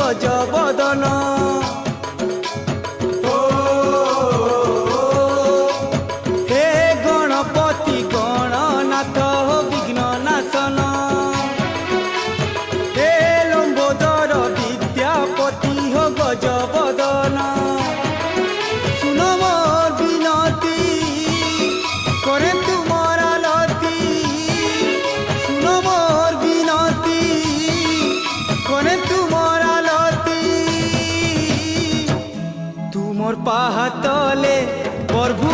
গজবদন। হে গণপতি গণনাথ বিঘ্ন নাশন, হে লম্বোদর বিদ্যাপতি হো গজবদন। শুনো মোর বিনতি করে তোমার আলতি, শুনো মোর বিনতি করে তোমার আলতি। তুমর পাহাতলে প্রভু